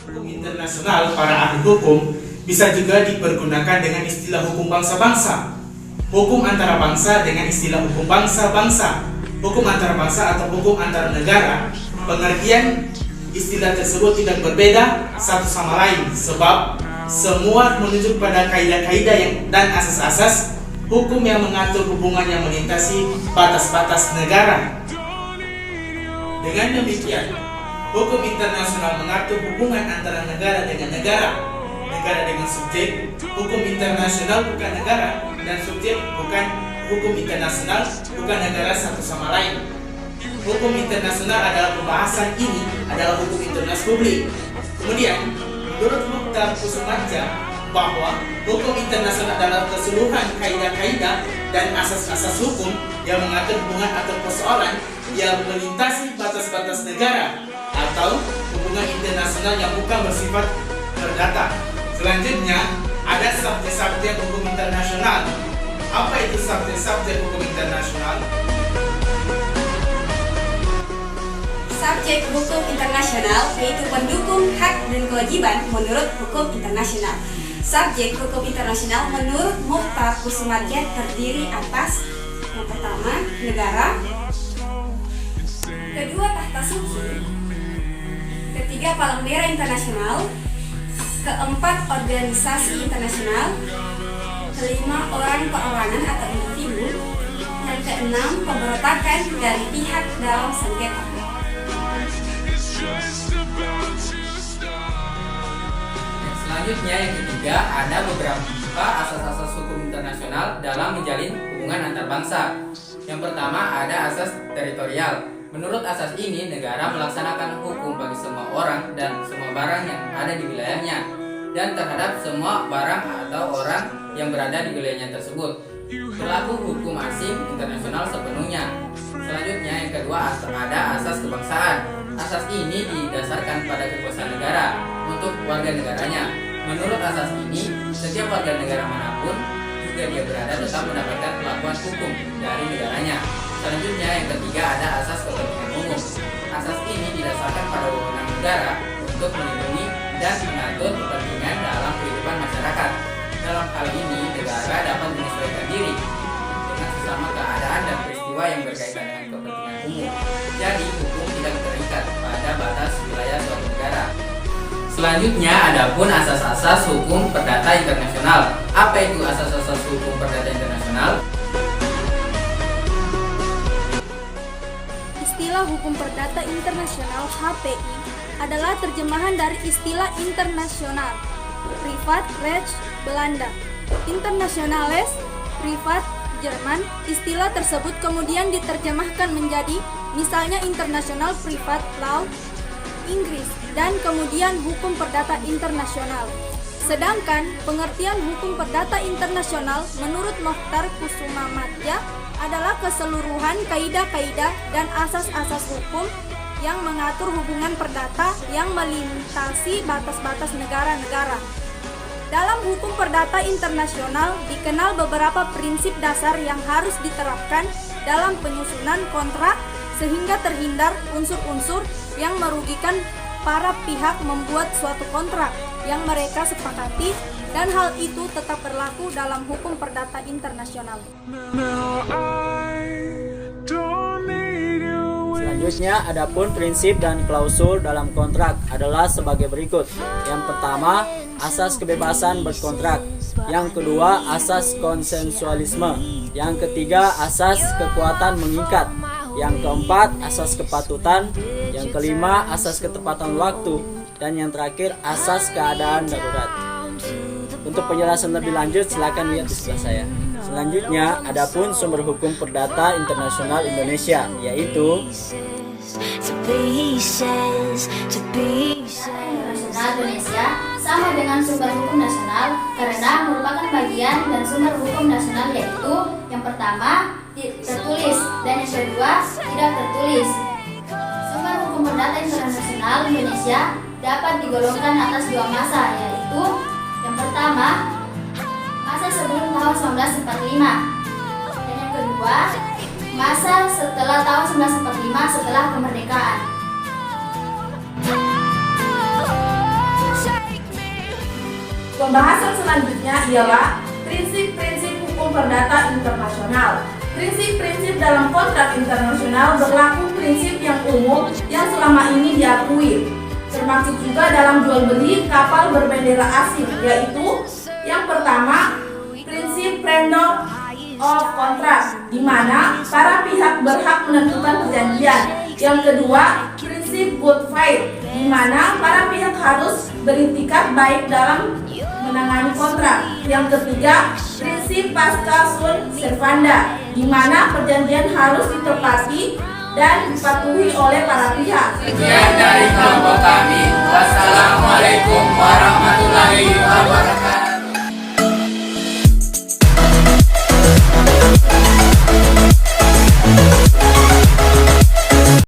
Hukum internasional para ahli hukum bisa juga dipergunakan dengan istilah hukum bangsa-bangsa, hukum antara bangsa dengan istilah hukum bangsa-bangsa, hukum antara bangsa atau hukum antara negara. Pengertian istilah tersebut tidak berbeda satu sama lain sebab semua menunjuk pada kaidah-kaidah dan asas-asas hukum yang mengatur hubungan yang melintasi batas-batas negara. Dengan demikian, hukum internasional mengatur hubungan antara negara dengan negara, negara dengan subjek. Hukum internasional bukan negara dan subjek bukan hukum internasional, bukan negara satu sama lain. Hukum internasional adalah pembahasan ini adalah hukum internasional publik. Kemudian, menurut Mukhtar Kusumadja bahwa hukum internasional adalah keseluruhan kaidah-kaidah dan asas-asas hukum yang mengatur hubungan atau persoalan yang melintasi batas-batas negara atau hubungan internasional yang bukan bersifat perdata. Selanjutnya, ada subjek-subjek hukum internasional. Apa itu subjek-subjek hukum internasional? Subjek hukum internasional yaitu pendukung hak dan kewajiban menurut hukum internasional. Subjek hukum internasional menurut Mukhtar Kusumadja terdiri atas yang pertama, negara, kedua, tahta suci, ketiga, palang merah internasional, keempat, organisasi internasional, kelima, orang perorangan atau individu, dan keenam, pemberontakan dari pihak dalam sengketa. Selanjutnya yang ketiga, ada beberapa asas-asas hukum internasional dalam menjalin hubungan antar bangsa. Yang pertama ada asas teritorial. Menurut asas ini, negara melaksanakan hukum bagi semua orang dan semua barang yang ada di wilayahnya dan terhadap semua barang atau orang yang berada di wilayahnya tersebut. Berlaku hukum asing internasional sepenuhnya. Selanjutnya yang kedua ada asas kebangsaan. Asas ini didasarkan pada kekuasaan negara untuk warga negaranya. Menurut asas ini, setiap warga negara manapun juga dia berada tetap mendapatkan perlakuan hukum dari negaranya. Selanjutnya yang ketiga ada asas kepentingan umum. Asas ini didasarkan pada wewenang negara untuk melindungi dan mengatur kepentingan dalam kehidupan masyarakat. Dalam hal ini, negara dapat menyesuaikan diri dengan sesama keadaan dan peristiwa yang berkaitan dengan kepentingan umum. Jadi, hukum tidak terikat pada batas wilayah suatu negara. Selanjutnya, adapun asas-asas hukum perdata internasional. Apa itu asas-asas hukum perdata internasional? Istilah hukum perdata internasional (HPI) adalah terjemahan dari istilah internasional, privat Recht Belanda, internationales, privat Jerman. Istilah tersebut kemudian diterjemahkan menjadi misalnya international privat law Inggris dan kemudian hukum perdata internasional. Sedangkan pengertian hukum perdata internasional menurut Mukhtar Kusumadja adalah keseluruhan kaidah-kaidah dan asas-asas hukum yang mengatur hubungan perdata yang melintasi batas-batas negara-negara. Dalam hukum perdata internasional dikenal beberapa prinsip dasar yang harus diterapkan dalam penyusunan kontrak sehingga terhindar unsur-unsur yang merugikan para pihak membuat suatu kontrak yang mereka sepakati, dan hal itu tetap berlaku dalam hukum perdata internasional. Selanjutnya, adapun prinsip dan klausul dalam kontrak adalah sebagai berikut. Yang pertama, asas kebebasan berkontrak. Yang kedua, asas konsensualisme. Yang ketiga, asas kekuatan mengikat. Yang keempat, asas kepatutan. Yang kelima, asas ketepatan waktu. Dan yang terakhir, asas keadaan darurat. Untuk penjelasan lebih lanjut, silakan lihat di sebelah saya. Selanjutnya, adapun sumber hukum perdata internasional Indonesia, yaitu Internasional Indonesia sama dengan sumber hukum nasional karena merupakan bagian dan sumber hukum nasional, yaitu yang pertama tertulis dan yang kedua tidak tertulis. Sumber hukum perdata internasional Indonesia dapat digolongkan atas dua masa, yaitu yang pertama masa sebelum tahun 1945 dan yang kedua masa setelah tahun 1945 setelah kemerdekaan. Pembahasan selanjutnya ialah prinsip-prinsip hukum perdata internasional. Prinsip-prinsip dalam kontrak internasional berlaku prinsip yang umum yang selama ini diakui, termasuk juga dalam jual beli kapal berbendera asing, yaitu yang pertama, prinsip freedom of contract, di mana para pihak berhak menentukan perjanjian. Yang kedua, prinsip good faith, di mana para pihak harus beritikat baik dalam menangani kontrak. Yang ketiga, prinsip pasca sunt servanda, di mana perjanjian harus ditepati dan dipatuhi oleh para pihak. Sekian dari kelompok